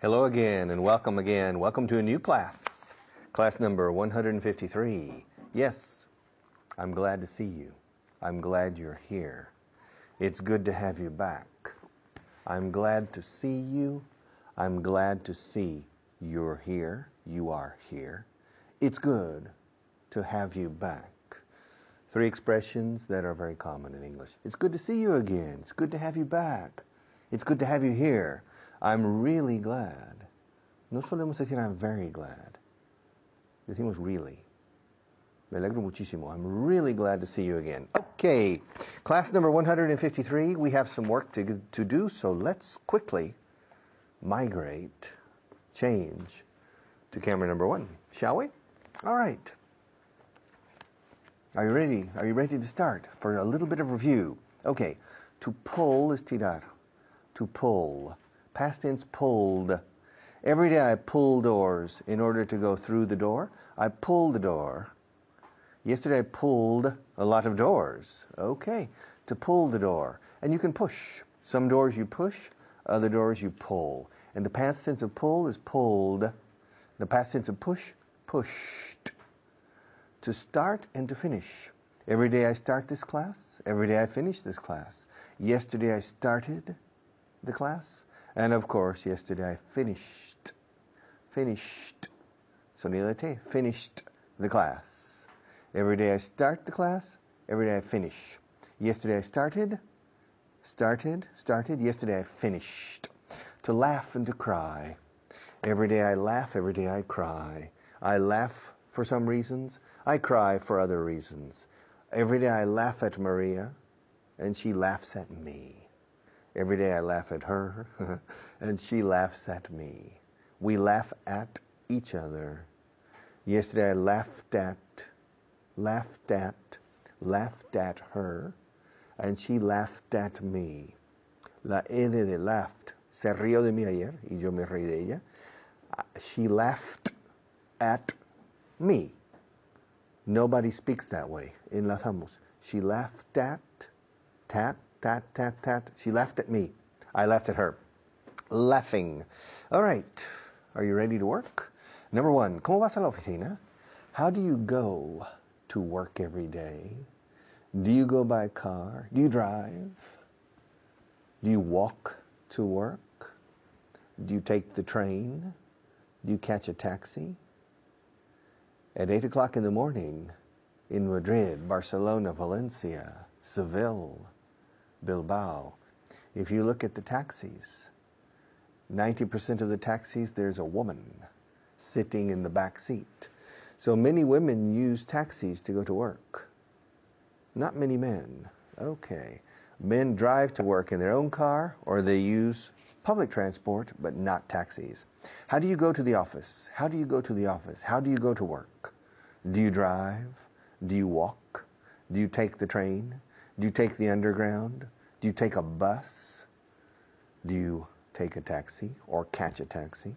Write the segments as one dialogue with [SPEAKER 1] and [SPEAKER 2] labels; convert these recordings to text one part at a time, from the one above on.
[SPEAKER 1] Hello again and welcome again. Welcome to a new class. Class number 153. Yes, I'm glad to see you. I'm glad you're here. It's good to have you back. I'm glad to see you. I'm glad to see you're here. You are here. It's good to have you back. Three expressions that are very common in English. It's good to see you again. It's good to have you back. It's good to have you here. I'm really glad. No solemos decir I'm very glad. Decimos really. Me alegro muchísimo. I'm really glad to see you again. Okay, class number 153. We have some work to do, so let's quickly change to camera number 1, shall we? All right. Are you ready? Are you ready to start for a little bit of review? Okay, to pull is tirar. To pull. Past tense, pulled. Every day I pull doors in order to go through the door. I pulled the door. Yesterday I pulled a lot of doors. Okay, to pull the door. And you can push. Some doors you push, other doors you pull. And the past tense of pull is pulled. The past tense of push, pushed. To start and to finish. Every day I start this class. Every day I finish this class. Yesterday I started the class. And of course, yesterday I finished the class. Every day I start the class, every day I finish. Yesterday I started, yesterday I finished. To laugh and to cry. Every day I laugh, every day I cry. I laugh for some reasons, I cry for other reasons. Every day I laugh at Maria, and she laughs at me. Every day I laugh at her, and she laughs at me. We laugh at each other. Yesterday I laughed at her, and she laughed at me. La N de laughed. Se rió de mí ayer, y yo me reí de ella. She laughed at me. Nobody speaks that way. Enlazamos. She laughed at, tat. She laughed at me. I laughed at her. Laughing. All right. Are you ready to work? Number 1. ¿Cómo vas a la oficina? How do you go to work every day? Do you go by car? Do you drive? Do you walk to work? Do you take the train? Do you catch a taxi? At 8 o'clock in the morning in Madrid, Barcelona, Valencia, Seville, Bilbao. If you look at the taxis, 90% of the taxis, there's a woman sitting in the back seat. So many women use taxis to go to work. Not many men. Okay. Men drive to work in their own car, or they use public transport, but not taxis. How do you go to the office? How do you go to the office? How do you go to work? Do you drive? Do you walk? Do you take the train? Do you take the underground? Do you take a bus? Do you take a taxi or catch a taxi?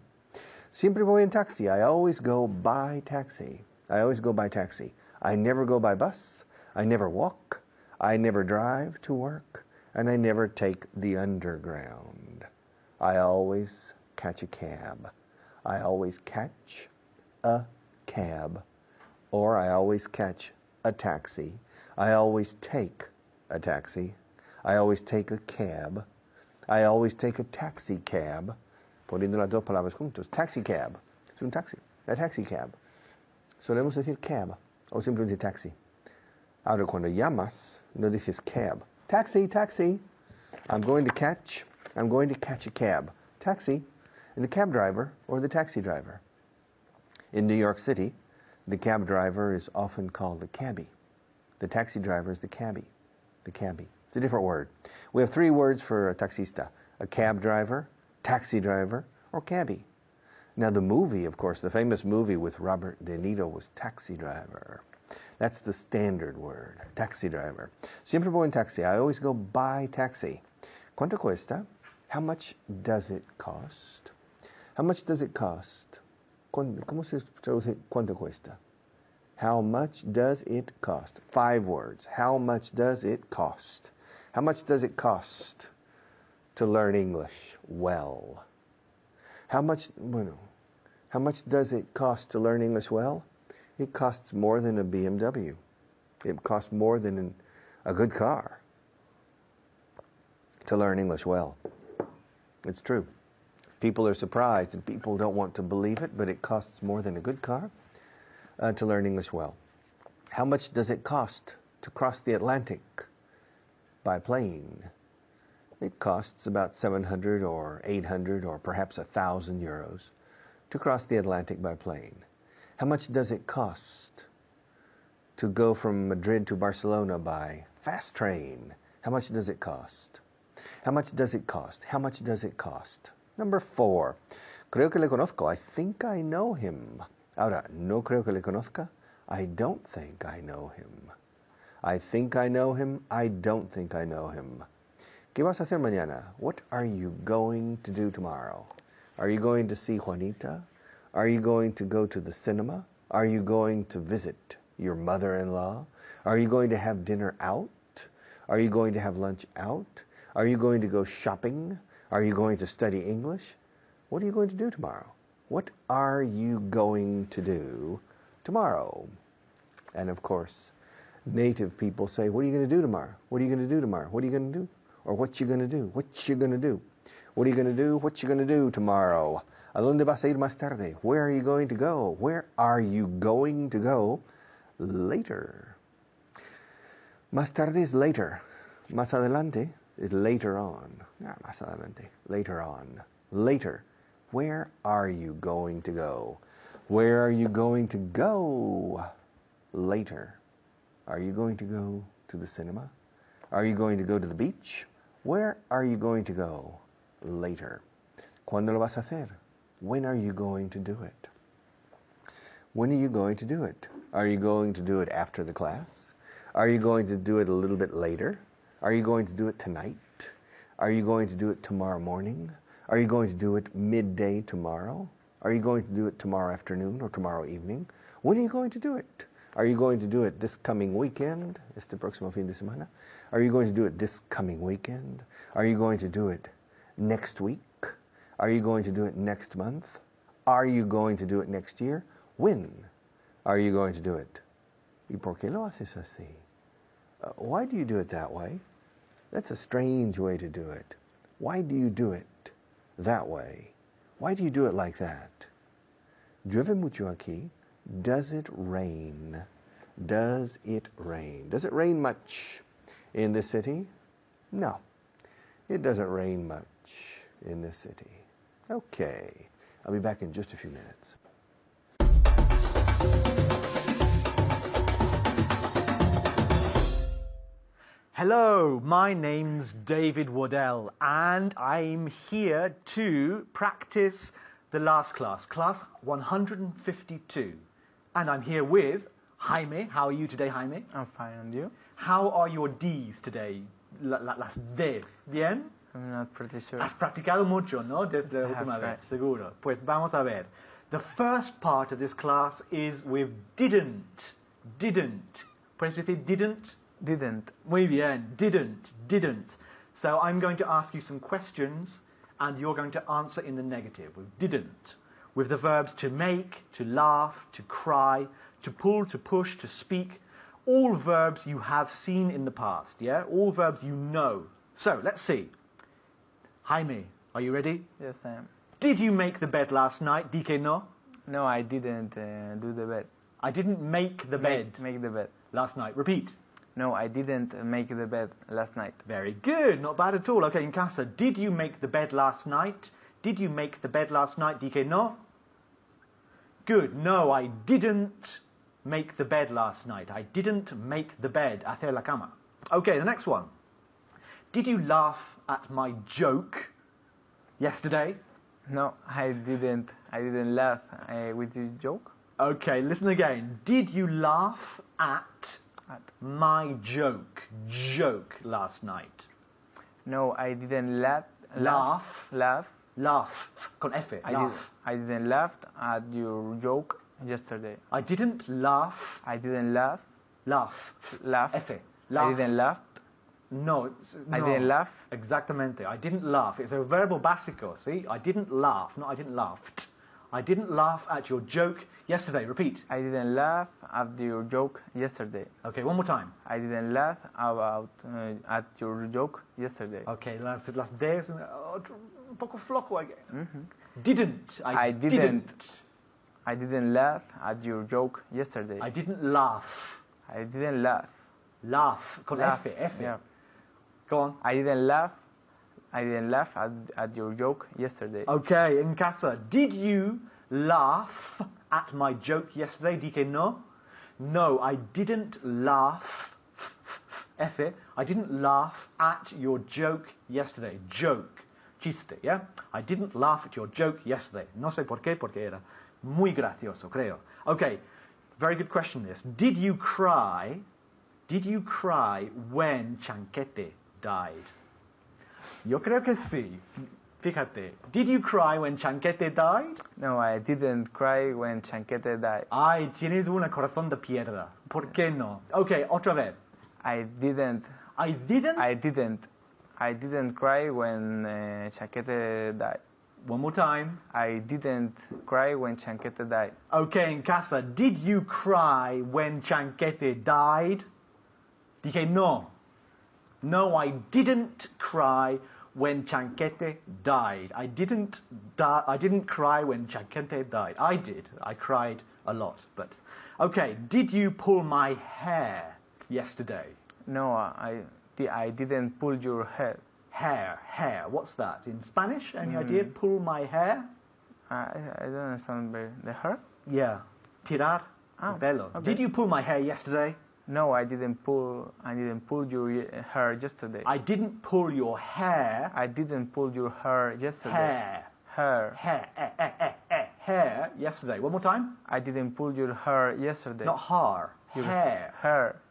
[SPEAKER 1] Siempre voy en taxi. I always go by taxi. I always go by taxi. I never go by bus. I never walk. I never drive to work. And I never take the underground. I always catch a cab. I always catch a cab. Or I always catch a taxi. I always take a taxi. I always take a cab. I always take a taxi cab. Poniendo las dos palabras juntos. Taxi cab. Es un taxi. A taxi cab. Solemos decir cab o simplemente taxi. Ahora cuando llamas, no dices cab. Taxi, taxi. I'm going to catch a cab. Taxi. And the cab driver or the taxi driver. In New York City, the cab driver is often called the cabbie. The taxi driver is the cabbie. The cabbie. It's a different word. We have 3 words for a taxista. A cab driver, taxi driver, or cabbie. Now the movie, of course, the famous movie with Robert De Niro was Taxi Driver. That's the standard word, taxi driver. Siempre voy en taxi. I always go by taxi. ¿Cuánto cuesta? How much does it cost? How much does it cost? ¿Cómo se traduce cuánto cuesta? How much does it cost? 5 words. How much does it cost? How much does it cost to learn English well? How much does it cost to learn English well? It costs more than a BMW. It costs more than a good car to learn English well. It's true. People are surprised and people don't want to believe it, but it costs more than a good car to learn English well. How much does it cost to cross the Atlantic by plane? It costs about 700 or 800 or perhaps 1,000 euros to cross the Atlantic by plane. How much does it cost to go from Madrid to Barcelona by fast train? How much does it cost? How much does it cost? How much does it cost? Number 4. Creo que le conozco. I think I know him. Ahora, no creo que le conozca. I don't think I know him. I think I know him. I don't think I know him. ¿Qué vas a hacer mañana? What are you going to do tomorrow? Are you going to see Juanita? Are you going to go to the cinema? Are you going to visit your mother-in-law? Are you going to have dinner out? Are you going to have lunch out? Are you going to go shopping? Are you going to study English? What are you going to do tomorrow? What are you going to do tomorrow? And of course, native people say, what are you going to do tomorrow? What are you going to do tomorrow? What are you going to do? Or what you going to do? What you going to do? What are you going to do? What you going to do tomorrow? ¿A dónde vas a ir más tarde? Where are you going to go? Where are you going to go later? Más tarde is later. Más adelante is later on. Más adelante. Later on. Later. Where are you going to go? Where are you going to go later? Are you going to go to the cinema? Are you going to go to the beach? Where are you going to go later? ¿Cuándo lo vas a hacer? When are you going to do it? When are you going to do it? Are you going to do it after the class? Are you going to do it a little bit later? Are you going to do it tonight? Are you going to do it tomorrow morning? Are you going to do it midday tomorrow? Are you going to do it tomorrow afternoon or tomorrow evening? When are you going to do it? Are you going to do it this coming weekend? Este próximo fin de semana? Are you going to do it this coming weekend? Are you going to do it next week? Are you going to do it next month? Are you going to do it next year? When are you going to do it? ¿Y por qué lo haces así? Why do you do it that way? That's a strange way to do it. Why do you do it that way? Why do you do it like that? Llueve mucho aquí. Does it rain? Does it rain? Does it rain much in this city? No, it doesn't rain much in this city. Okay, I'll be back in just a few minutes.
[SPEAKER 2] Hello, my name's David Waddell, and I'm here to practice the last class, class 152. And I'm here with Jaime. How are you today, Jaime?
[SPEAKER 3] I'm fine, and you?
[SPEAKER 2] How are your D's today? Las D's. ¿Bien?
[SPEAKER 3] I'm not pretty sure.
[SPEAKER 2] Has practicado mucho, ¿no? Desde la última vez, seguro. Pues vamos a ver. The first part of this class is with didn't. Didn't. ¿Puedes decir didn't?
[SPEAKER 3] Didn't.
[SPEAKER 2] Muy bien. Didn't. So I'm going to ask you some questions, and you're going to answer in the negative with didn't. With the verbs to make, to laugh, to cry, to pull, to push, to speak. All verbs you have seen in the past, yeah? All verbs you know. So, let's see. Jaime, are you ready?
[SPEAKER 3] Yes, I am.
[SPEAKER 2] Did you make the bed last night? Di que no?
[SPEAKER 3] No, I didn't do the bed.
[SPEAKER 2] I didn't make the bed.
[SPEAKER 3] Make the bed.
[SPEAKER 2] Last night. Repeat.
[SPEAKER 3] No, I didn't make the bed last night.
[SPEAKER 2] Very good. Not bad at all. Okay, in casa. Did you make the bed last night? Did you make the bed last night? Di que no? Good. No, I didn't make the bed last night. I didn't make the bed. Hacer la cama. Okay, the next one. Did you laugh at my joke yesterday?
[SPEAKER 3] No, I didn't. I didn't laugh with your joke.
[SPEAKER 2] Okay, listen again. Did you laugh at my joke last night?
[SPEAKER 3] No, I didn't laugh.
[SPEAKER 2] Laugh. Con F. Laugh.
[SPEAKER 3] I didn't laugh at your joke yesterday.
[SPEAKER 2] I didn't laugh.
[SPEAKER 3] I didn't laugh.
[SPEAKER 2] Laugh.
[SPEAKER 3] Laugh.
[SPEAKER 2] F.
[SPEAKER 3] Laugh. I didn't laugh.
[SPEAKER 2] No,
[SPEAKER 3] I
[SPEAKER 2] no.
[SPEAKER 3] didn't laugh.
[SPEAKER 2] Exactamente. I didn't laugh. It's a verbo básico, see? I didn't laugh, not I didn't laughed. I didn't laugh at your joke yesterday. Repeat.
[SPEAKER 3] I didn't laugh at your joke yesterday.
[SPEAKER 2] Okay, one more time.
[SPEAKER 3] I didn't laugh at your joke yesterday.
[SPEAKER 2] Okay, las D's un poco flojo again. Didn't.
[SPEAKER 3] I didn't. I didn't laugh at your joke yesterday.
[SPEAKER 2] I didn't laugh.
[SPEAKER 3] I didn't laugh.
[SPEAKER 2] Laugh. Con
[SPEAKER 3] Laugh,
[SPEAKER 2] F.
[SPEAKER 3] yeah.
[SPEAKER 2] Go on.
[SPEAKER 3] I didn't laugh. I didn't laugh at your joke yesterday.
[SPEAKER 2] Okay, en casa. Did you laugh at my joke yesterday? Dije no. No, I didn't laugh. F. I didn't laugh at your joke yesterday. Joke. Chiste, yeah? I didn't laugh at your joke yesterday. No sé por qué, porque era muy gracioso, creo. Okay, very good question this. Did you cry when Chanquete died? Yo creo que sí. Fíjate. Did you cry when Chanquete died?
[SPEAKER 3] No, I didn't cry when Chanquete died.
[SPEAKER 2] Ay, tienes una corazón de piedra. ¿Por qué no? Okay, otra vez.
[SPEAKER 3] I didn't.
[SPEAKER 2] I didn't?
[SPEAKER 3] I didn't cry when Chanquete died.
[SPEAKER 2] One more time.
[SPEAKER 3] I didn't cry when Chanquete died.
[SPEAKER 2] Okay, en casa. Did you cry when Chanquete died? Dije no. No, I didn't cry when Chanquete died. I didn't cry when Chanquete died. I did. I cried a lot, but okay. Did you pull my hair yesterday?
[SPEAKER 3] No, I didn't pull your hair.
[SPEAKER 2] Hair. What's that in Spanish? Any idea? Pull my hair?
[SPEAKER 3] I don't understand the hair.
[SPEAKER 2] Yeah. Tirar el pelo.
[SPEAKER 3] Okay.
[SPEAKER 2] Did you pull my hair yesterday?
[SPEAKER 3] No, I didn't pull your hair yesterday.
[SPEAKER 2] I didn't pull your hair.
[SPEAKER 3] I didn't pull your hair yesterday.
[SPEAKER 2] Hair yesterday. One more time.
[SPEAKER 3] I didn't pull your hair yesterday.
[SPEAKER 2] Not har.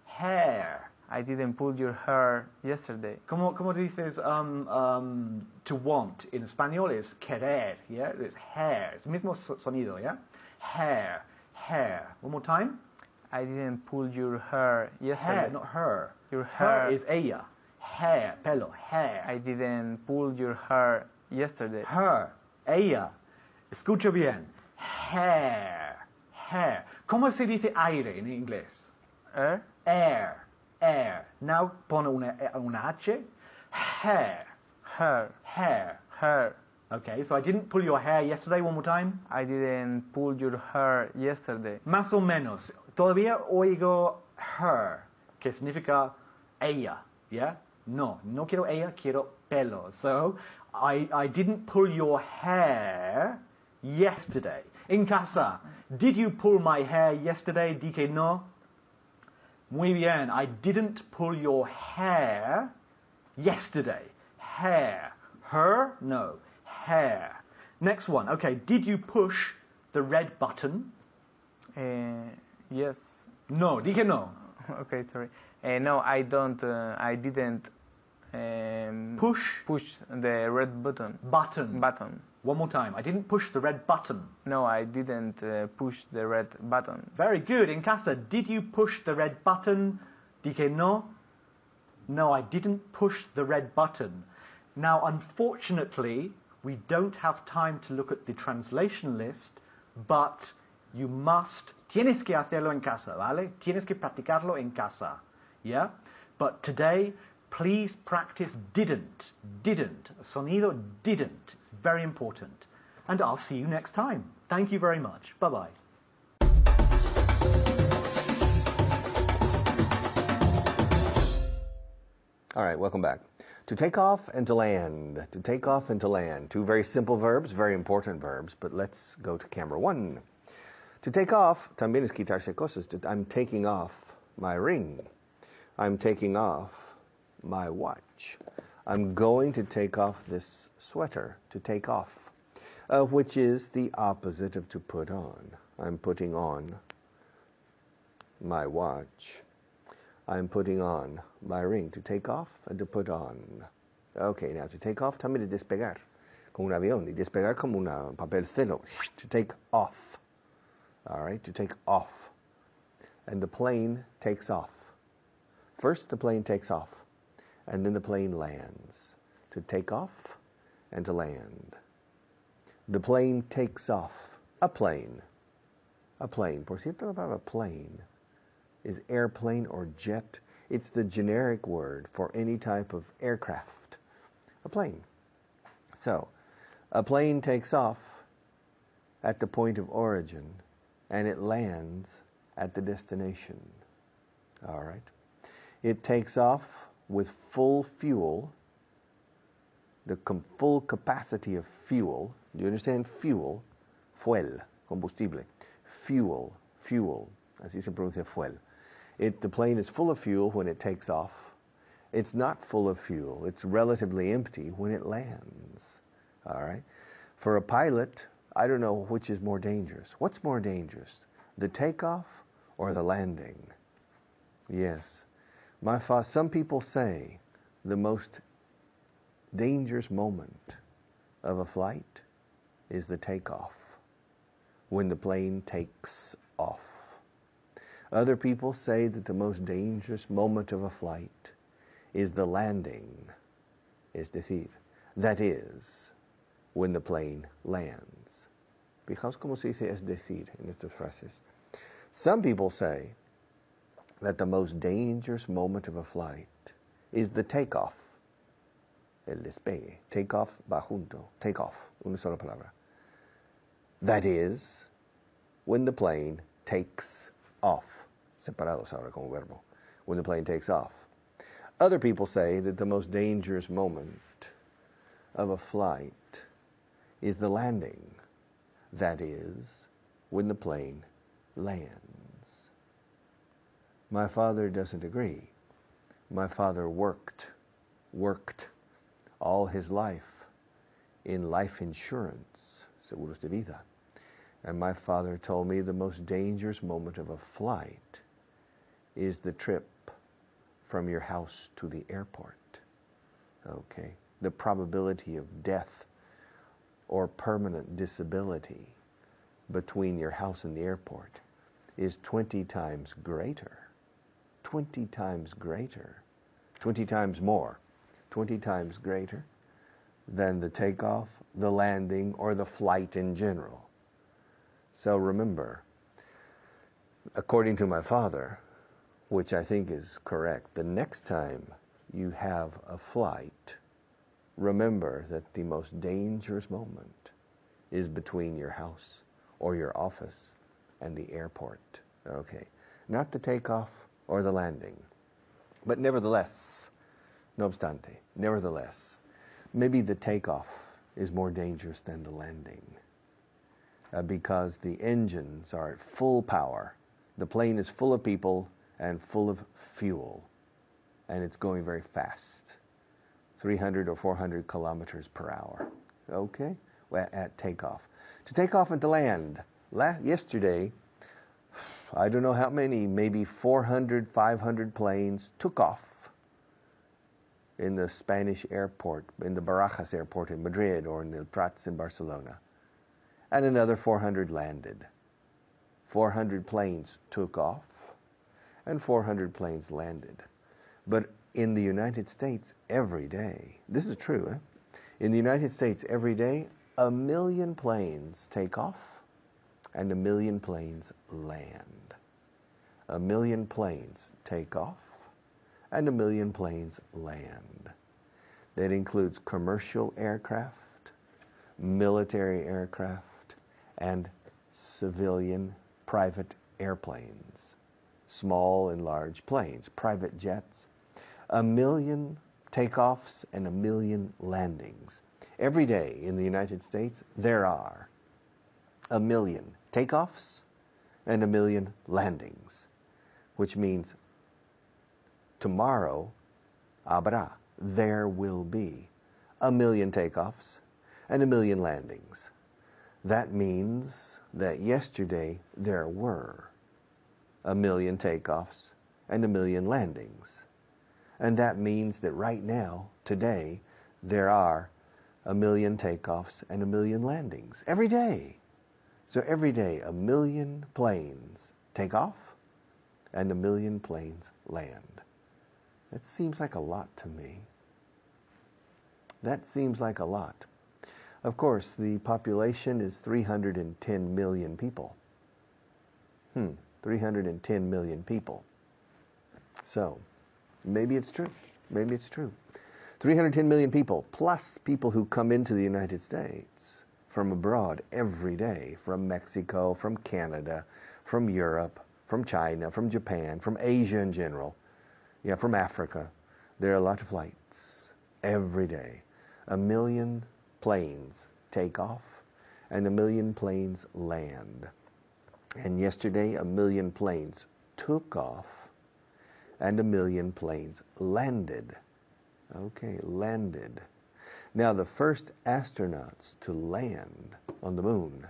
[SPEAKER 2] Hair.
[SPEAKER 3] I didn't pull your hair yesterday.
[SPEAKER 2] ¿Cómo dices to want in español? Es querer, yeah? It's hair. Es el mismo sonido, yeah? Hair. One more time.
[SPEAKER 3] I didn't pull your hair yesterday.
[SPEAKER 2] Hair, not her.
[SPEAKER 3] Your hair.
[SPEAKER 2] Her is ella. Hair, pelo, hair.
[SPEAKER 3] I didn't pull your hair yesterday.
[SPEAKER 2] Her, ella. Escucha bien. Hair. ¿Cómo se dice aire en inglés?
[SPEAKER 3] Air.
[SPEAKER 2] Air. Now pone una H. Hair. Okay, so I didn't pull your hair yesterday. One more time.
[SPEAKER 3] I didn't pull your hair yesterday.
[SPEAKER 2] Más o menos. Todavía oigo her, que significa ella. Yeah? No quiero ella, quiero pelo. So, I didn't pull your hair yesterday. En casa, did you pull my hair yesterday? Dije no. Muy bien. I didn't pull your hair yesterday. Hair. Her? No. Hair. Next one. Okay. Did you push the red button?
[SPEAKER 3] Yes.
[SPEAKER 2] No. Dije no.
[SPEAKER 3] Okay, sorry. No, I don't. I didn't push the red button. Button.
[SPEAKER 2] One more time. I didn't push the red button.
[SPEAKER 3] No, I didn't push the red button.
[SPEAKER 2] Very good. In casa, did you push the red button? Dije no. No, I didn't push the red button. Now, unfortunately, we don't have time to look at the translation list, but you must. Tienes que hacerlo en casa, ¿vale? Tienes que practicarlo en casa. Yeah? But today, please practice didn't. Sonido didn't. It's very important. And I'll see you next time. Thank you very much. Bye-bye.
[SPEAKER 1] All right, welcome back. To take off and to land. To take off and to land. Two very simple verbs, very important verbs, but let's go to camera one. To take off, también es quitarse cosas. I'm taking off my ring. I'm taking off my watch. I'm going to take off this sweater. To take off, which is the opposite of to put on. I'm putting on my watch. I'm putting on my ring. To take off and to put on. Okay, now to take off también es despegar, como un avión. Y despegar como un papel fino. To take off. All right, to take off. And the plane takes off. First, the plane takes off. and then the plane lands. To take off and to land. The plane takes off. A plane. A plane. Por cierto, about a plane is airplane or jet. It's the generic word for any type of aircraft. A plane. So, a plane takes off at the point of origin and it lands at the destination. All right. It takes off with full fuel, the full capacity of fuel. Do you understand? Fuel, fuel, combustible. Fuel, fuel. Así se pronuncia fuel. The plane is full of fuel when it takes off. It's not full of fuel. It's relatively empty when it lands. All right. For a pilot, I don't know which is more dangerous. What's more dangerous, the takeoff or the landing? Yes. Some people say the most dangerous moment of a flight is the takeoff, when the plane takes off. Other people say that the most dangerous moment of a flight is the landing, es decir, that is, when the plane lands. Fijaos cómo se dice es decir en estas frases. Some people say that the most dangerous moment of a flight is the takeoff, el despegue. Takeoff va junto, takeoff, una sola palabra. That is, when the plane takes off. Separados ahora como verbo. When the plane takes off. Other people say that the most dangerous moment of a flight is the landing. That is, when the plane lands. My father doesn't agree. My father worked all his life in life insurance, seguros de vida. And my father told me the most dangerous moment of a flight is the trip from your house to the airport. Okay? The probability of death or permanent disability between your house and the airport is 20 times greater. 20 times greater. 20 times more. 20 times greater than the takeoff, the landing, or the flight in general. So remember, according to my father, which I think is correct, the next time you have a flight, remember that the most dangerous moment is between your house or your office and the airport. Okay, not the takeoff or the landing. But nevertheless, no obstante, nevertheless, maybe the takeoff is more dangerous than the landing because the engines are at full power. The plane is full of people and full of fuel, and it's going very fast, 300 or 400 kilometers per hour. Okay, at takeoff. To take off and to land. Yesterday, I don't know how many, maybe 400, 500 planes took off in the Spanish airport, in the Barajas airport in Madrid or in the Prats in Barcelona. And another 400 landed. 400 planes took off and 400 planes landed. But in the United States every day, this is true, in the United States every day, 1 million planes take off and 1 million planes land. 1 million planes take off and 1 million planes land. That includes commercial aircraft, military aircraft, and civilian private airplanes, small and large planes, private jets. 1 million takeoffs and 1 million landings. Every day in the United States, there are 1 million takeoffs and 1 million landings, which means tomorrow, there will be 1 million takeoffs and 1 million landings. That means that yesterday there were 1 million takeoffs and 1 million landings. And that means that right now, today, there are 1 million takeoffs and 1 million landings. Every day. So every day, 1 million planes take off and 1 million planes land. That seems like a lot to me. That seems like a lot. Of course, the population is 310 million people. 310 million people. So, maybe it's true. Maybe it's true. 310 million people, plus people who come into the United States from abroad every day, from Mexico, from Canada, from Europe, from China, from Japan, from Asia in general, from Africa. There are a lot of flights every day. 1 million planes take off and 1 million planes land. And yesterday, 1 million planes took off and 1 million planes landed. Okay, landed. Now, the first astronauts to land on the moon,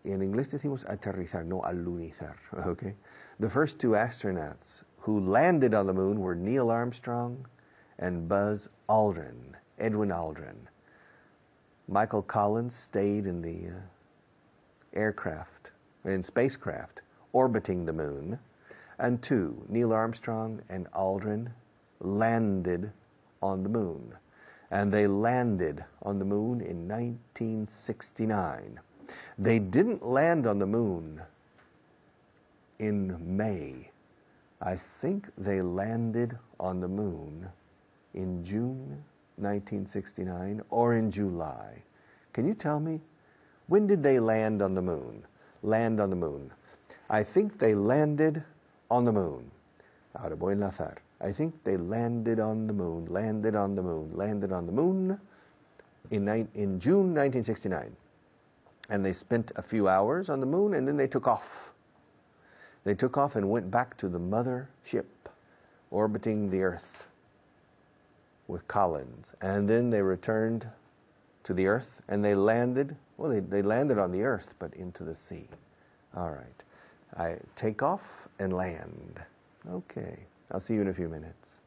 [SPEAKER 1] in inglés decimos aterrizar, no alunizar, okay? The first 2 astronauts who landed on the moon were Neil Armstrong and Buzz Aldrin, Edwin Aldrin. Michael Collins stayed in the spacecraft orbiting the moon, and 2, Neil Armstrong and Aldrin, landed on the moon. And they landed on the moon in 1969. They didn't land on the moon in May. I think they landed on the moon in June 1969 or in July. Can you tell me? When did they land on the moon? Land on the moon. I think they landed on the moon. Ahora voy a enlazar. I think they landed on the moon in June 1969. And they spent a few hours on the moon, and then they took off. They took off and went back to the mother ship, orbiting the Earth with Collins. And then they returned to the Earth, and they landed, they landed on the Earth, but into the sea. All right. I take off and land. Okay. I'll see you in a few minutes.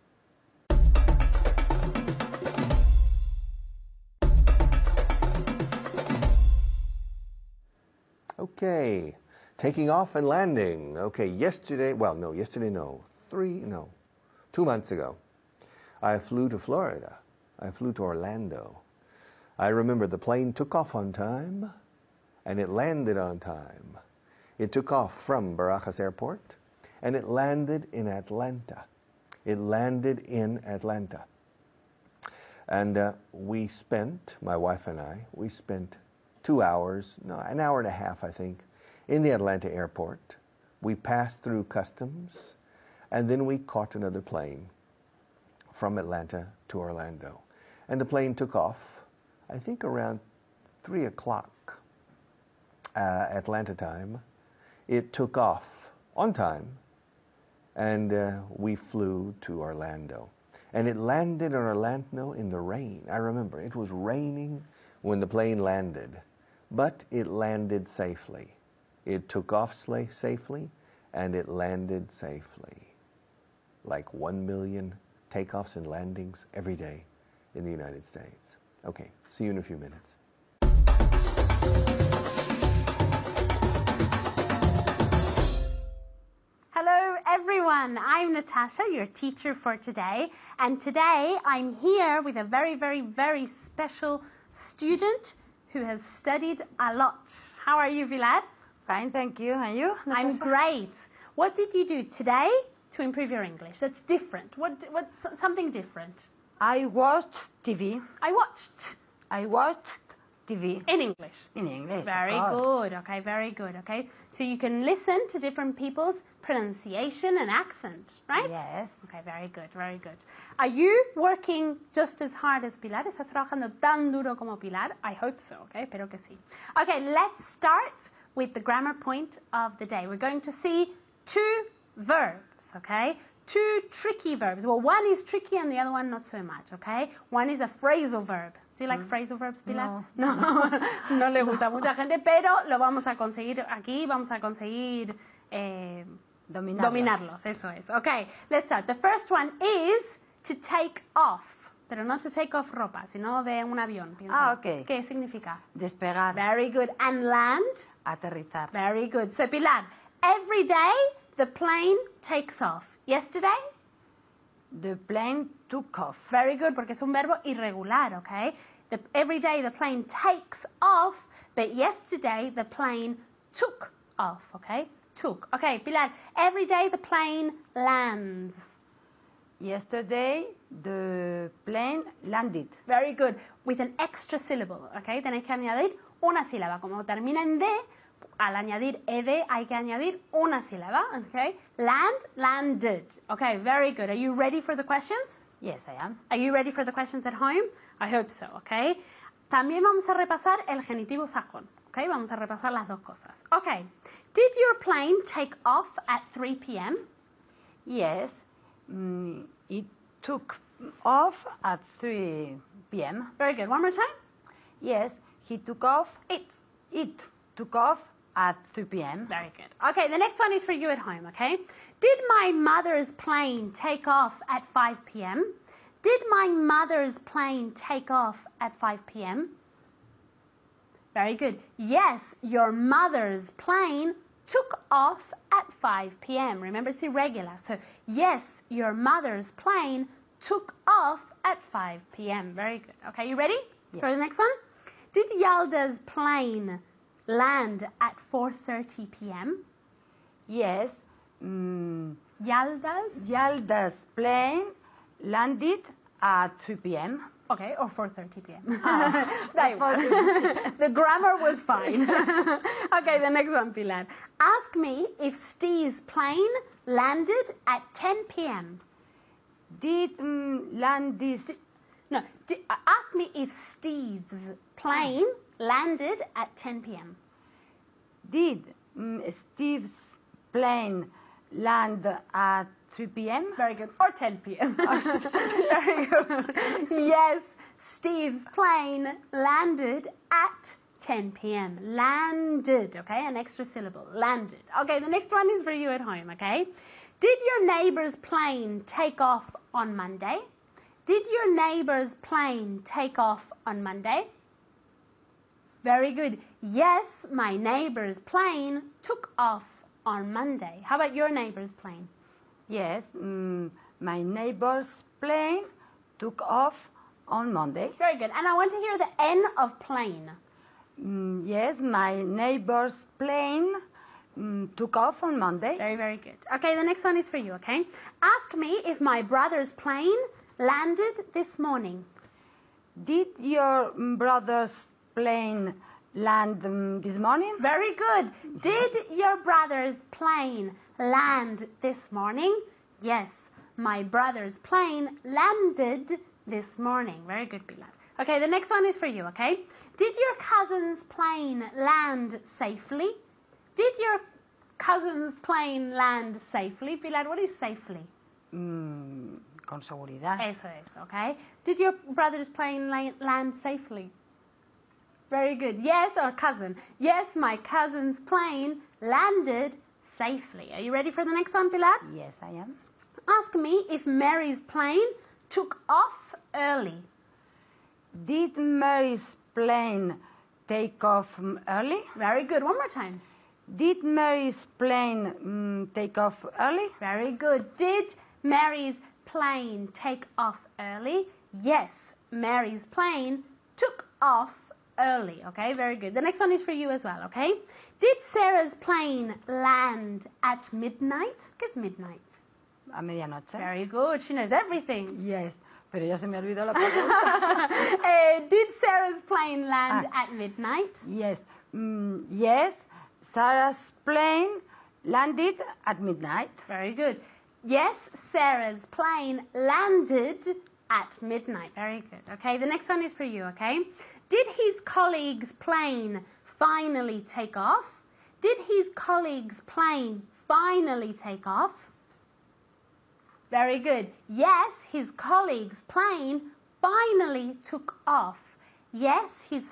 [SPEAKER 1] Okay, taking off and landing. Okay, two months ago, I flew to Florida. I flew to Orlando. I remember the plane took off on time, and it landed on time. It took off from Barajas Airport, and it landed in Atlanta. And my wife and I, we spent 2 hours, an hour and a half, I think, in the Atlanta airport. We passed through customs, and then we caught another plane from Atlanta to Orlando. And the plane took off, I think around 3 o'clock Atlanta time. It took off on time, and we flew to Orlando. And it landed in Orlando in the rain. I remember it was raining when the plane landed, but it landed safely. It took off safely, and it landed safely. Like 1 million takeoffs and landings every day in the United States. Okay, see you in a few minutes.
[SPEAKER 4] Hello everyone, I'm Natasha, your teacher for today, and today I'm here with a very, very, very special student who has studied a lot. How are you, Pilar?
[SPEAKER 5] Fine, thank you. And you, Natasha?
[SPEAKER 4] I'm great. What did you do today to improve your English? That's different. What's something different?
[SPEAKER 5] I watched TV.
[SPEAKER 4] I watched
[SPEAKER 5] TV.
[SPEAKER 4] In English.
[SPEAKER 5] In English.
[SPEAKER 4] Very good. Okay, very good. Okay, so you can listen to different people's pronunciation and accent, right?
[SPEAKER 5] Yes.
[SPEAKER 4] Okay, very good, very good. Are you working just as hard as Pilar? ¿Estás trabajando tan duro como Pilar? I hope so. Okay, espero que sí. Okay, let's start with the grammar point of the day. We're going to see 2 verbs. Okay. 2 tricky verbs. Well, one is tricky and the other one not so much, okay? One is a phrasal verb. Do you like phrasal verbs, Pilar? No. No le gusta a mucha gente, pero lo vamos a conseguir aquí. Vamos a conseguir dominarlos. Eso es. Okay, let's start. The first one is to take off. Pero no to take off ropa, sino de un avión. Piensa.
[SPEAKER 5] Okay.
[SPEAKER 4] ¿Qué significa?
[SPEAKER 5] Despegar.
[SPEAKER 4] Very good. And land?
[SPEAKER 5] Aterrizar.
[SPEAKER 4] Very good. So, Pilar, every day the plane takes off. Yesterday?
[SPEAKER 5] The plane took off.
[SPEAKER 4] Very good, porque es un verbo irregular, okay? Every day the plane takes off, but yesterday the plane took off, okay? Took. Okay, Pilar, every day the plane lands.
[SPEAKER 5] Yesterday, the plane landed.
[SPEAKER 4] Very good. With an extra syllable, okay? Tenéis que añadir una sílaba. Como termina en D, al añadir ed hay que añadir una sílaba, okay? Land, landed. Okay, very good. Are you ready for the questions?
[SPEAKER 5] Yes, I am.
[SPEAKER 4] Are you ready for the questions at home? I hope so, okay? También vamos a repasar el genitivo sajón, okay? Vamos a repasar las dos cosas. Okay. Did your plane take off at 3 p.m.?
[SPEAKER 5] Yes, it took off at 3 p.m.
[SPEAKER 4] Very good. One more time.
[SPEAKER 5] Yes, he took off.
[SPEAKER 4] It.
[SPEAKER 5] It took off at 3 p.m.
[SPEAKER 4] Very good. Okay, the next one is for you at home, okay? Did my mother's plane take off at 5 p.m.? Did my mother's plane take off at 5 p.m.? Very good. Yes, your mother's plane took off at 5 p.m. Remember, it's irregular. So, yes, your mother's plane took off at 5 p.m. Very good. Okay, you ready for the next one? Did Yalda's plane land at 4:30 p.m.?
[SPEAKER 5] Yes, Yalda's plane landed at 3 p.m.
[SPEAKER 4] Okay, or 4:30 p.m. The grammar was fine. Okay, the next one, Pilar. Ask me if Steve's plane landed at 10 p.m.
[SPEAKER 5] Did
[SPEAKER 4] Ask me if Steve's plane landed at 10 p.m.
[SPEAKER 5] Did Steve's plane land at 3 p.m.?
[SPEAKER 4] Very good. Or 10 p.m. Very good. Yes, Steve's plane landed at 10 p.m. Landed, okay? An extra syllable. Landed. Okay, the next one is for you at home, okay? Did your neighbor's plane take off on Monday? Did your neighbor's plane take off on Monday? Very good. Yes, my neighbor's plane took off on Monday. How about your neighbor's plane?
[SPEAKER 5] Yes, my neighbor's plane took off on Monday.
[SPEAKER 4] Very good. And I want to hear the N of plane.
[SPEAKER 5] Yes, my neighbor's plane took off on Monday.
[SPEAKER 4] Very, very good. Okay, the next one is for you, okay? Ask me if my brother's plane landed this morning.
[SPEAKER 5] Did your brother's plane land this morning?
[SPEAKER 4] Very good. Did your brother's plane land this morning? Yes, my brother's plane landed this morning. Very good, Pilar. Okay, the next one is for you, okay? Did your cousin's plane land safely? Did your cousin's plane land safely? Pilar, what is safely?
[SPEAKER 5] Con seguridad.
[SPEAKER 4] Eso es, okay? Did your brother's plane land safely? Very good. Yes, or cousin. Yes, my cousin's plane landed safely. Are you ready for the next one, Pilar?
[SPEAKER 5] Yes, I am.
[SPEAKER 4] Ask me if Mary's plane took off early.
[SPEAKER 5] Did Mary's plane take off early?
[SPEAKER 4] Very good. One more time.
[SPEAKER 5] Did Mary's plane take off early?
[SPEAKER 4] Very good. Did Mary's plane take off early? Yes, Mary's plane took off early. Okay, very good. The next one is for you as well, okay? Did Sarah's plane land at midnight? ¿Qué es midnight?
[SPEAKER 5] A medianoche.
[SPEAKER 4] Very good. She knows everything.
[SPEAKER 5] Yes, pero ya se me olvidó la pregunta.
[SPEAKER 4] Did Sarah's plane land at midnight?
[SPEAKER 5] Yes. Yes, Sarah's plane landed at midnight.
[SPEAKER 4] Very good. Yes, Sarah's plane landed at midnight. Very good. Okay, the next one is for you, okay? Did his colleague's plane finally take off? Did his colleague's plane finally take off? Very good. Yes, his colleague's plane finally took off. Yes, his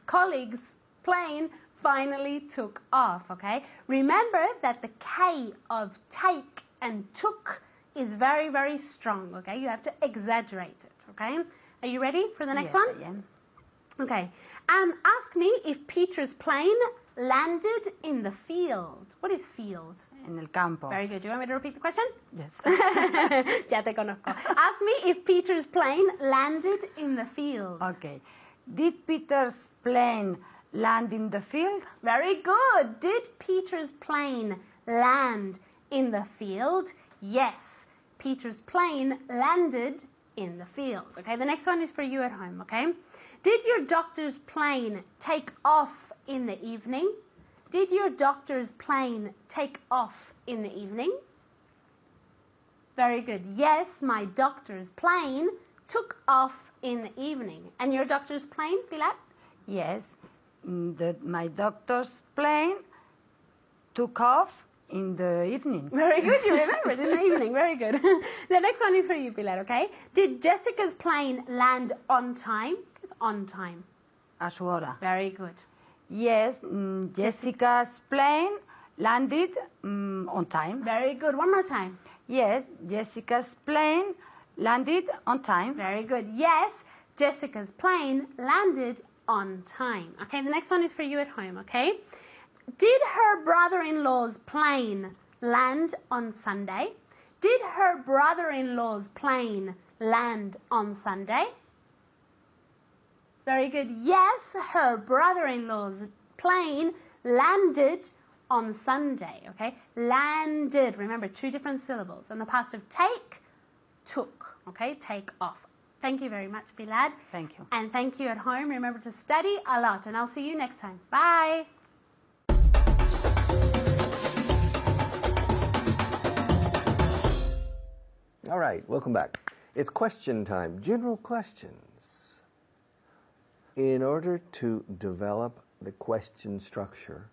[SPEAKER 4] colleague's plane finally took off, okay? Remember that the K of take and took is very, very strong, okay? You have to exaggerate it, okay? Are you ready for the next one?
[SPEAKER 5] I am.
[SPEAKER 4] Okay. Ask me if Peter's plane landed in the field. What is field?
[SPEAKER 5] En el campo.
[SPEAKER 4] Very good. Do you want me to repeat the question?
[SPEAKER 5] Yes.
[SPEAKER 4] Ya te conozco. Ask me if Peter's plane landed in the field.
[SPEAKER 5] Okay. Did Peter's plane land in the field?
[SPEAKER 4] Very good. Did Peter's plane land in the field? Yes. Peter's plane landed in the field. Okay, the next one is for you at home, okay? Did your doctor's plane take off in the evening? Did your doctor's plane take off in the evening? Very good. Yes, my doctor's plane took off in the evening. And your doctor's plane, Pilar?
[SPEAKER 5] Yes. My doctor's plane took off in the evening.
[SPEAKER 4] Very good, you remembered in the evening. Very good. The next one is for you, Pilar, okay? Did Jessica's plane land on time? It's on time.
[SPEAKER 5] A su hora.
[SPEAKER 4] Very good.
[SPEAKER 5] Yes, Jessica's plane landed on time.
[SPEAKER 4] Very good. One more time.
[SPEAKER 5] Yes, Jessica's plane landed on time.
[SPEAKER 4] Very good. Yes, Jessica's plane landed on time. Okay, the next one is for you at home, okay? Did her brother-in-law's plane land on Sunday? Did her brother-in-law's plane land on Sunday? Very good. Yes, her brother-in-law's plane landed on Sunday, okay? Landed. Remember, two different syllables. And the past of take, took, okay? Take off. Thank you very much, Pilar.
[SPEAKER 5] Thank you.
[SPEAKER 4] And thank you at home. Remember to study a lot. And I'll see you next time. Bye.
[SPEAKER 1] All right, welcome back. It's question time, general questions. In order to develop the question structure,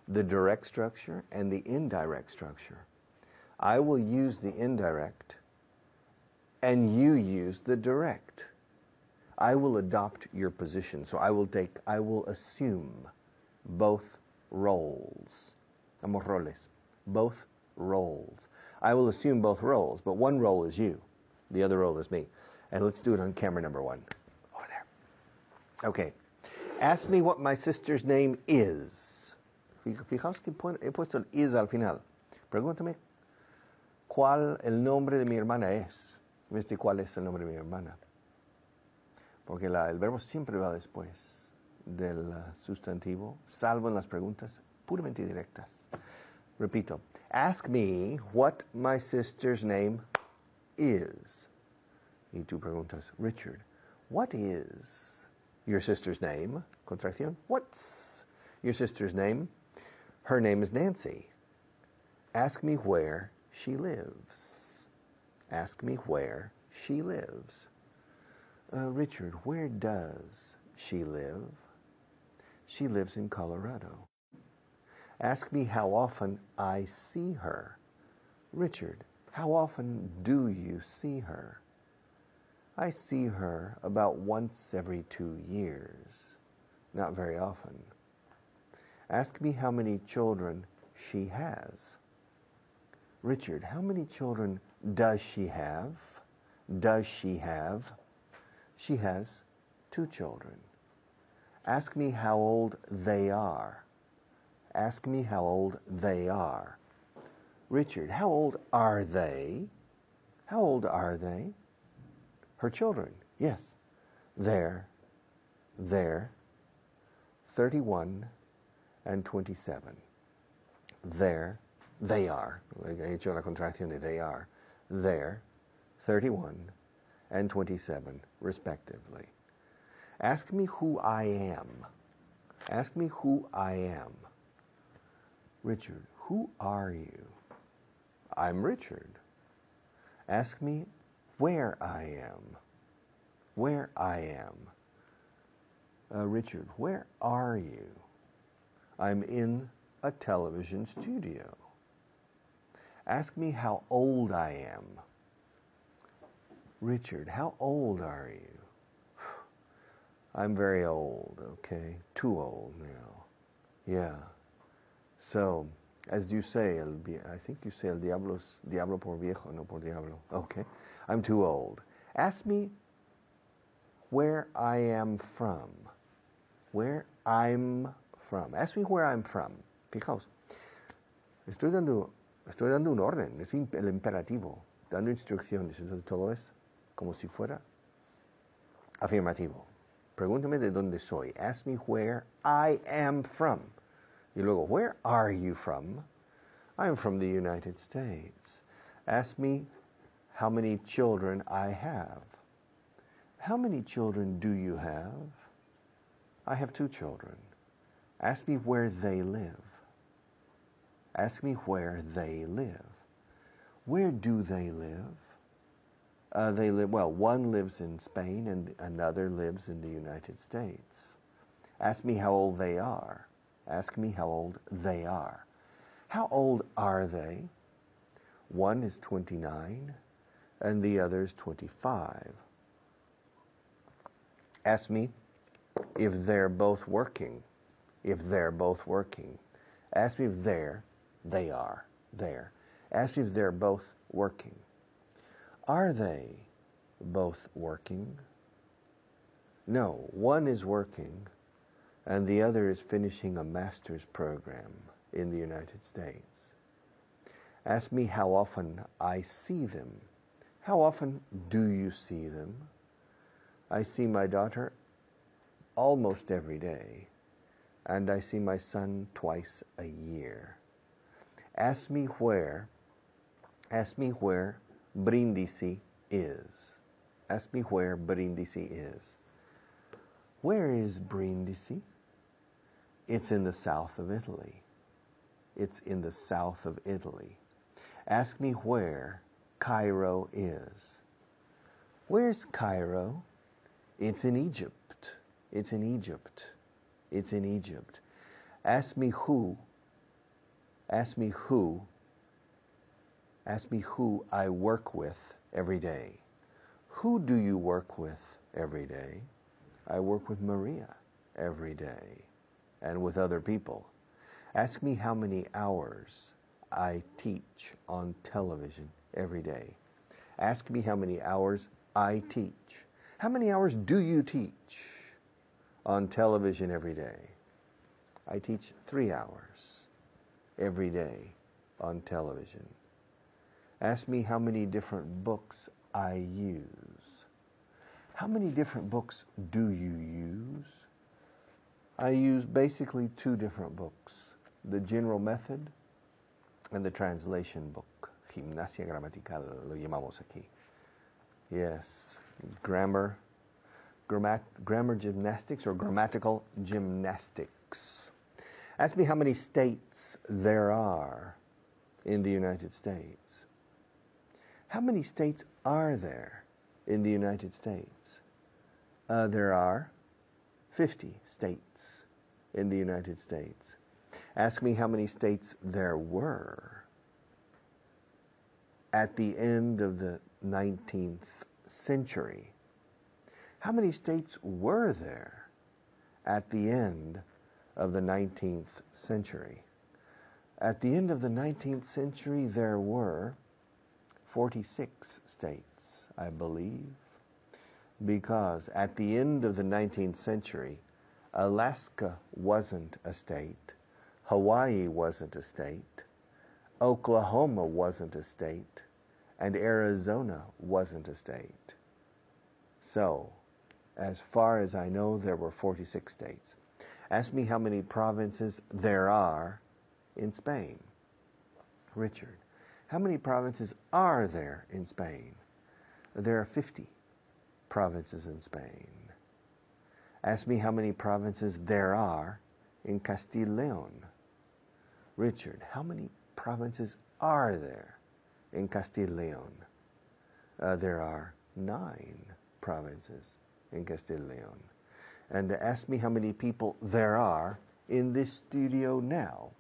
[SPEAKER 1] the direct structure and the indirect structure, I will use the indirect and you use the direct. I will adopt your position. So I will assume both roles. Ambos roles. Both roles. I will assume both roles, but one role is you. The other role is me. And let's do it on camera number one. Over there. Okay. Ask me what my sister's name is. Fijaos que he puesto el is al final. Pregúntame cuál el nombre de mi hermana es. ¿Cuál es el nombre de mi hermana? Porque el verbo siempre va después del sustantivo, salvo en las preguntas puramente directas. Repito. Ask me what my sister's name is. Y tú preguntas, Richard, what is your sister's name? Contracción. What's your sister's name? Her name is Nancy. Ask me where she lives. Ask me where she lives. Richard, where does she live? She lives in Colorado. Ask me how often I see her. Richard, how often do you see her? I see her about once every 2 years. Not very often. Ask me how many children she has. Richard, how many children does she have? Does she have? She has 2 children. Ask me how old they are. Ask me how old they are. Richard, how old are they? How old are they? Her children, yes. They're 31 and 27. They are. He hecho la contracción de they are. They're 31 and 27, respectively. Ask me who I am. Ask me who I am. Richard, who are you? I'm Richard. Ask me where I am. Where I am. Richard, where are you? I'm in a television studio. Ask me how old I am. Richard, how old are you? I'm very old, okay? Too old now. Yeah. So, as you say, I think you say el diablo por viejo, no por diablo. Okay. I'm too old. Ask me where I am from. Where I'm from. Ask me where I'm from. Fijaos, estoy dando un orden, es el imperativo, dando instrucciones. Entonces todo es como si fuera afirmativo. Pregúntame de dónde soy. Ask me where I am from. Y luego, where are you from? I'm from the United States. Ask me how many children I have. How many children do you have? I have 2 children. Ask me where they live. Ask me where they live. Where do they live? They live, well, one lives in Spain and another lives in the United States. Ask me how old they are. Ask me how old they are. How old are they? One is 29 and the other is 25. Ask me if they're both working. If they're both working. Ask me if they are there. Ask me if they're both working. Are they both working? No, one is working and the other is finishing a master's program in the United States. Ask me how often I see them. How often do you see them? I see my daughter almost every day, and I see my son twice a year. Ask me where Brindisi is. Ask me where Brindisi is. Where is Brindisi? It's in the south of Italy. It's in the south of Italy. Ask me where Cairo is. Where's Cairo? It's in Egypt. It's in Egypt. It's in Egypt. Ask me who I work with every day. Who do you work with every day? I work with Maria every day and with other people. Ask me how many hours I teach on television every day. Ask me how many hours I teach. How many hours do you teach on television every day? I teach 3 hours every day on television. Ask me how many different books I use. How many different books do you use? I use basically 2 different books, the general method and the translation book. Gimnasia gramatical lo llamamos aquí. Yes, grammar gymnastics or grammatical gymnastics. Ask me how many states there are in the United States. How many states are there in the United States? There are 50 states in the United States. Ask me how many states there were at the end of the 19th century. How many states were there at the end of the 19th century? At the end of the 19th century, there were 46 states, I believe, because at the end of the 19th century, Alaska wasn't a state, Hawaii wasn't a state, Oklahoma wasn't a state, and Arizona wasn't a state. So, as far as I know, there were 46 states. Ask me how many provinces there are in Spain. Richard, how many provinces are there in Spain? There are 50 provinces in Spain. Ask me how many provinces there are in Castile Leon. Richard, how many provinces are there in Castile Leon? There are 9 provinces in Castile Leon. And ask me how many people there are in this studio now.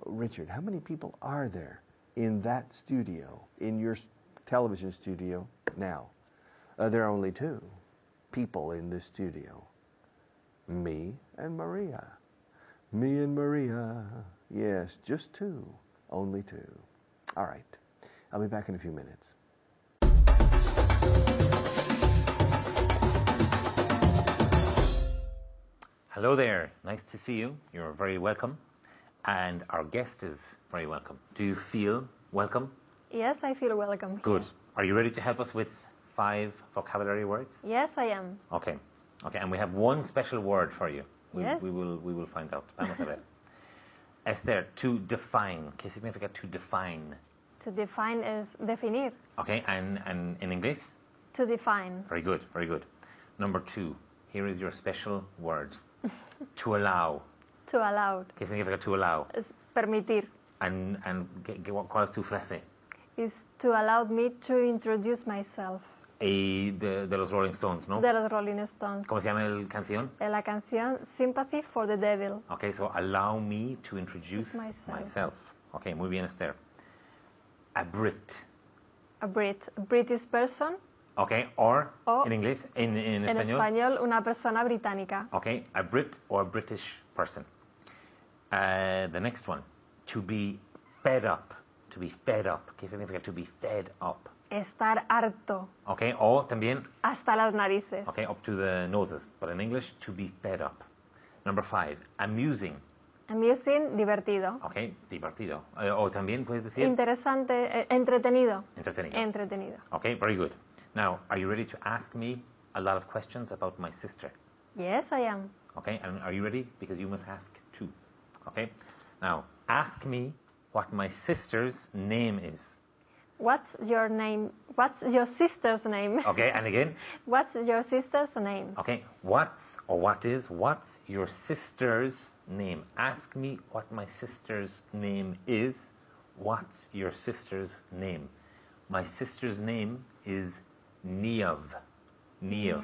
[SPEAKER 1] Richard, how many people are there in that studio, in your television studio now? There are only 2 people in this studio. Me and Maria. Me and Maria. Yes, just 2. Only 2. All right. I'll be back in a few minutes.
[SPEAKER 6] Hello there. Nice to see you. You're very welcome. And our guest is very welcome. Do you feel welcome?
[SPEAKER 7] Yes, I feel welcome.
[SPEAKER 6] Good. Are you ready to help us with 5 vocabulary words?
[SPEAKER 7] Yes, I am.
[SPEAKER 6] Okay. Okay, and we have one special word for you.
[SPEAKER 7] Yes.
[SPEAKER 6] We will find out. Vamos a ver. Esther, to define. ¿Qué significa to define?
[SPEAKER 7] To define is definir.
[SPEAKER 6] Okay, and in English?
[SPEAKER 7] To define.
[SPEAKER 6] Very good, very good. Number 2, here is your special word. To allow.
[SPEAKER 7] To allow
[SPEAKER 6] ¿Qué significa to allow?
[SPEAKER 7] is permitir.
[SPEAKER 6] And ¿cuál es tu frase?
[SPEAKER 7] Is to allow me to introduce myself.
[SPEAKER 6] De los Rolling Stones, ¿no?
[SPEAKER 7] De los Rolling Stones.
[SPEAKER 6] ¿Cómo se llama la canción?
[SPEAKER 7] La canción Sympathy for the Devil.
[SPEAKER 6] Okay, so allow me to introduce
[SPEAKER 7] Myself.
[SPEAKER 6] myself. Okay, muy bien, Esther. A Brit.
[SPEAKER 7] A British person.
[SPEAKER 6] Okay, or
[SPEAKER 7] O
[SPEAKER 6] in English, in
[SPEAKER 7] En
[SPEAKER 6] español.
[SPEAKER 7] español, una persona británica.
[SPEAKER 6] Okay, a Brit or British person. The next one, to be fed up. To be fed up. ¿Qué significa to be fed up?
[SPEAKER 7] Estar harto.
[SPEAKER 6] Okay, o también,
[SPEAKER 7] Hasta las narices.
[SPEAKER 6] okay, up to the noses. But in English, to be fed up. Number 5, amusing.
[SPEAKER 7] Amusing, divertido.
[SPEAKER 6] Okay, divertido. O también puedes decir
[SPEAKER 7] Interesante, entretenido.
[SPEAKER 6] entretenido.
[SPEAKER 7] Entretenido.
[SPEAKER 6] Okay, very good. Now, are you ready to ask me a lot of questions about my sister?
[SPEAKER 7] Yes, I am.
[SPEAKER 6] Okay, and are you ready? Because you must ask too. Okay, now ask me what my sister's name is.
[SPEAKER 7] What's your name? What's your sister's name?
[SPEAKER 6] Okay, and again,
[SPEAKER 7] What's your sister's name?
[SPEAKER 6] okay, what's your sister's name? Ask me what my sister's name is. What's your sister's name? My sister's name is Niamh. Niamh.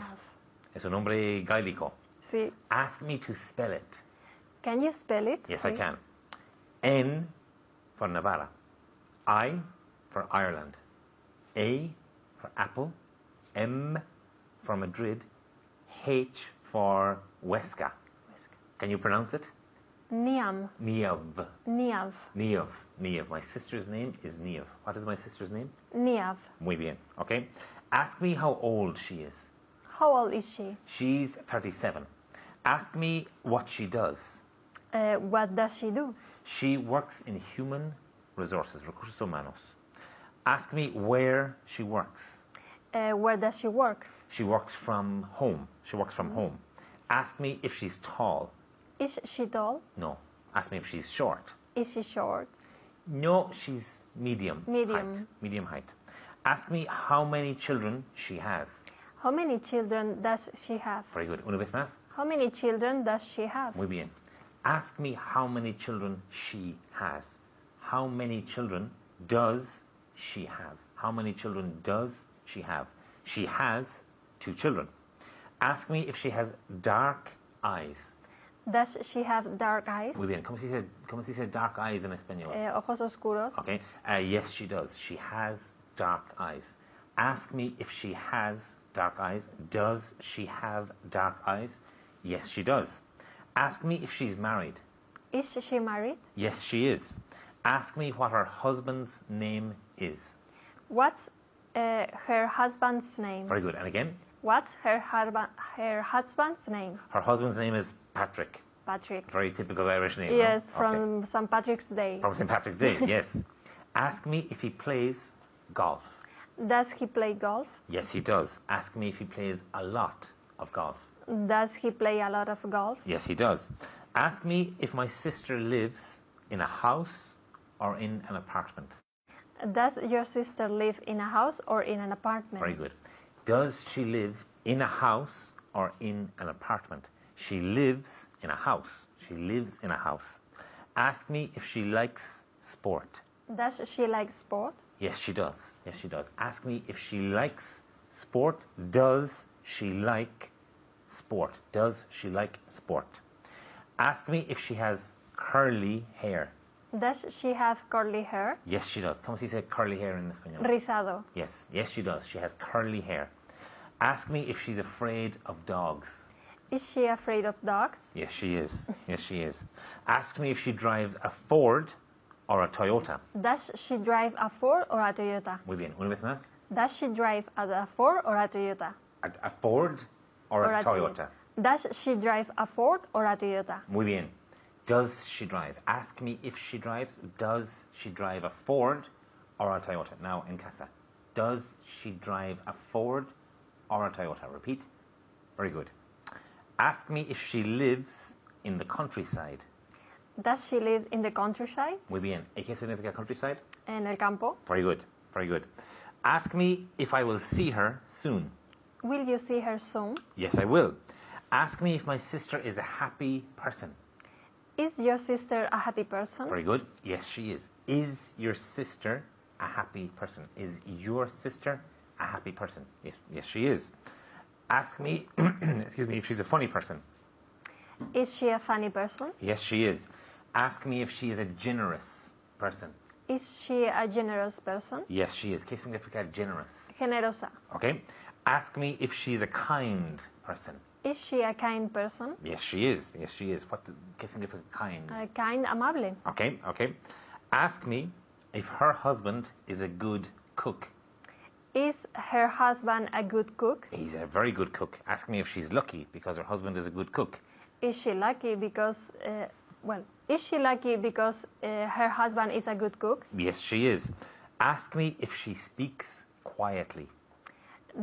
[SPEAKER 6] Es un nombre gaélico.
[SPEAKER 7] Sí.
[SPEAKER 6] Ask me to spell it.
[SPEAKER 7] Can you spell it?
[SPEAKER 6] Yes, I
[SPEAKER 7] please?
[SPEAKER 6] can. N for Navarra. I for Ireland. A for Apple. M for Madrid. H for Huesca. Can you pronounce it?
[SPEAKER 7] Niamh.
[SPEAKER 6] Niamh.
[SPEAKER 7] Niamh.
[SPEAKER 6] Niamh. Niamh. My sister's name is Niamh. What is my sister's name?
[SPEAKER 7] Niamh.
[SPEAKER 6] Muy bien. Okay. Ask me how old she is.
[SPEAKER 7] How old is she?
[SPEAKER 6] She's 37. Ask me what she does.
[SPEAKER 7] What does she do?
[SPEAKER 6] She works in human resources, recursos humanos. Ask me where she works.
[SPEAKER 7] Where does she work?
[SPEAKER 6] She works from home. She works from home. Ask me if she's tall.
[SPEAKER 7] Is she tall?
[SPEAKER 6] No. Ask me if she's short.
[SPEAKER 7] Is she short?
[SPEAKER 6] No, she's medium.
[SPEAKER 7] Medium.
[SPEAKER 6] Height. Medium height. Ask me how many children she has.
[SPEAKER 7] How many children does she have?
[SPEAKER 6] Very good. Una vez más.
[SPEAKER 7] How many children does she have?
[SPEAKER 6] Muy bien. Ask me how many children she has. How many children does she have? How many children does she have? She has 2 children. Ask me if she has dark eyes.
[SPEAKER 7] Does she have dark eyes?
[SPEAKER 6] Muy bien. ¿Cómo se dice dark eyes en español?
[SPEAKER 7] Ojos oscuros.
[SPEAKER 6] Okay. Yes, she does. She has dark eyes. Ask me if she has dark eyes. Does she have dark eyes? Yes, she does. Ask me if she's married.
[SPEAKER 7] Is she married?
[SPEAKER 6] Yes, she is. Ask me what her husband's name is.
[SPEAKER 7] What's her husband's name?
[SPEAKER 6] Very good. And again,
[SPEAKER 7] What's her husband's name?
[SPEAKER 6] her husband's name is Patrick.
[SPEAKER 7] Patrick.
[SPEAKER 6] Very typical Irish name.
[SPEAKER 7] Yes,
[SPEAKER 6] no? Okay.
[SPEAKER 7] from St. Patrick's Day.
[SPEAKER 6] From St. Patrick's Day, yes. Ask me if he plays golf.
[SPEAKER 7] Does he play golf?
[SPEAKER 6] Yes, he does. Ask me if he plays a lot of golf.
[SPEAKER 7] Does he play a lot of golf?
[SPEAKER 6] Yes, he does. Ask me if my sister lives in a house or in an apartment.
[SPEAKER 7] Does your sister live in a house or in an apartment?
[SPEAKER 6] Very good. Does she live in a house or in an apartment? She lives in a house. She lives in a house. Ask me if she likes sport.
[SPEAKER 7] Does she like sport?
[SPEAKER 6] Yes, she does. Yes, she does. Ask me if she likes sport. Does she like sport? Does she like sport? Ask me if she has curly hair.
[SPEAKER 7] Does she have curly hair?
[SPEAKER 6] Yes, she does. ¿Cómo se dice curly hair en español?
[SPEAKER 7] Rizado.
[SPEAKER 6] Yes, yes, she does. She has curly hair. Ask me if she's afraid of dogs.
[SPEAKER 7] Is she afraid of dogs?
[SPEAKER 6] Yes, she is. Yes, she is. Ask me if she drives a Ford or a Toyota.
[SPEAKER 7] Does she drive a Ford or a Toyota?
[SPEAKER 6] Muy bien. Una vez más.
[SPEAKER 7] Does she drive a Ford or a Toyota?
[SPEAKER 6] A Ford or a Toyota?
[SPEAKER 7] Does she drive a Ford or a Toyota?
[SPEAKER 6] Muy bien. Does she drive? Ask me if she drives. Does she drive a Ford or a Toyota? Now, in casa. Does she drive a Ford or a Toyota? Repeat. Very good. Ask me if she lives in the countryside.
[SPEAKER 7] Does she live in the countryside?
[SPEAKER 6] Muy bien. ¿Y qué significa countryside?
[SPEAKER 7] En el campo.
[SPEAKER 6] Very good. Very good. Ask me if I will see her soon.
[SPEAKER 7] Will you see her soon?
[SPEAKER 6] Yes, I will. Ask me if my sister is a happy person.
[SPEAKER 7] Is your sister a happy person?
[SPEAKER 6] Very good. Yes, she is. Is your sister a happy person? Is your sister a happy person? Yes, yes, she is. Ask me, excuse me, if she's a funny person.
[SPEAKER 7] Is she a funny person?
[SPEAKER 6] Yes, she is. Ask me if she is a generous person.
[SPEAKER 7] Is she a generous person?
[SPEAKER 6] Yes, she is. ¿Qué significa generous?
[SPEAKER 7] Generosa.
[SPEAKER 6] Okay. Ask me if she's a kind person.
[SPEAKER 7] Is she a kind person?
[SPEAKER 6] Yes, she is. Yes, she is. ¿Qué significa kind?
[SPEAKER 7] Kind, amable.
[SPEAKER 6] Okay, okay. Ask me if her husband is a good cook.
[SPEAKER 7] Is her husband a good cook?
[SPEAKER 6] He's a very good cook. Ask me if she's lucky because her husband is a good cook.
[SPEAKER 7] Is she lucky because, is she lucky because her husband is a good cook?
[SPEAKER 6] Yes, she is. Ask me if she speaks quietly.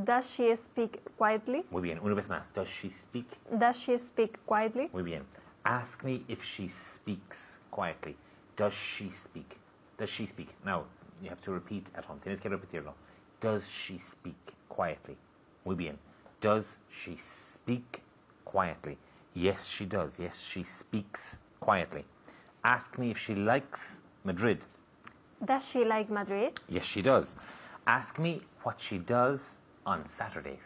[SPEAKER 7] Does she speak quietly?
[SPEAKER 6] Muy bien. Una vez más. Does she speak?
[SPEAKER 7] Does she speak quietly?
[SPEAKER 6] Muy bien. Ask me if she speaks quietly. Does she speak? Does she speak? Now, you have to repeat at home. Tienes que repetirlo. Does she speak quietly? Muy bien. Does she speak quietly? Yes, she does. Yes, she speaks quietly. Ask me if she likes Madrid.
[SPEAKER 7] Does she like Madrid?
[SPEAKER 6] Yes, she does. Ask me what she does on Saturdays.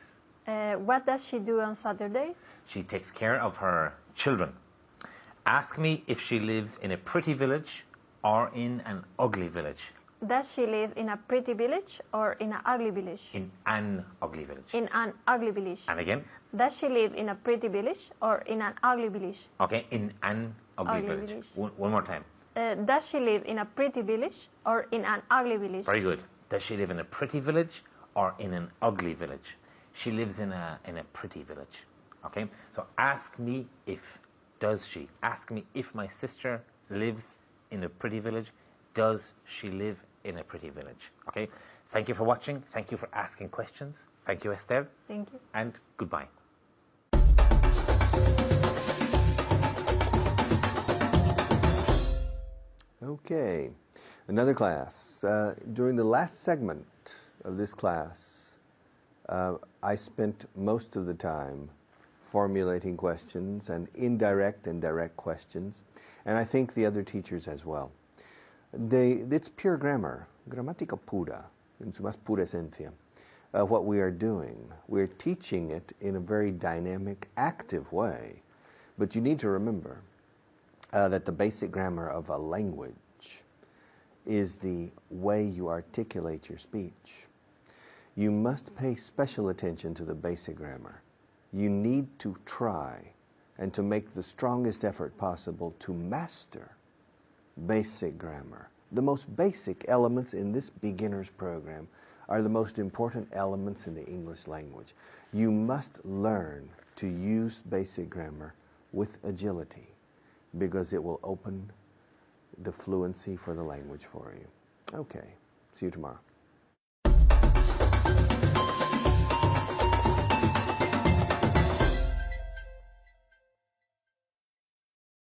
[SPEAKER 7] What does she do on Saturdays?
[SPEAKER 6] She takes care of her children. Ask me if she lives in a pretty village or in an ugly village.
[SPEAKER 7] Does she live in a pretty village or in an ugly village?
[SPEAKER 6] In an ugly village.
[SPEAKER 7] In an ugly village.
[SPEAKER 6] And again?
[SPEAKER 7] Does she live in a pretty village or in an ugly village?
[SPEAKER 6] Okay, in an ugly village. One more time.
[SPEAKER 7] Does she live in a pretty village or in an ugly village?
[SPEAKER 6] Very good. Does she live in a pretty village or in an ugly village? She lives in a pretty village. Okay? So ask me if. Does she? Ask me if my sister lives in a pretty village. Does she live in a pretty village? Okay? Thank you for watching. Thank you for asking questions. Thank you, Esther.
[SPEAKER 7] Thank you.
[SPEAKER 6] And goodbye.
[SPEAKER 1] Okay, another class. During the last segment of this class, I spent most of the time formulating questions and indirect and direct questions, and I think the other teachers as well. It's pure grammar, gramática pura, en su más pura esencia. What we are doing, we're teaching it in a very dynamic, active way, but you need to remember that the basic grammar of a language is the way you articulate your speech. You must pay special attention to the basic grammar. You need to try and to make the strongest effort possible to master basic grammar. The most basic elements in this beginner's program are the most important elements in the English language. You must learn to use basic grammar with agility, because it will open the fluency for the language for you. Okay, see you tomorrow.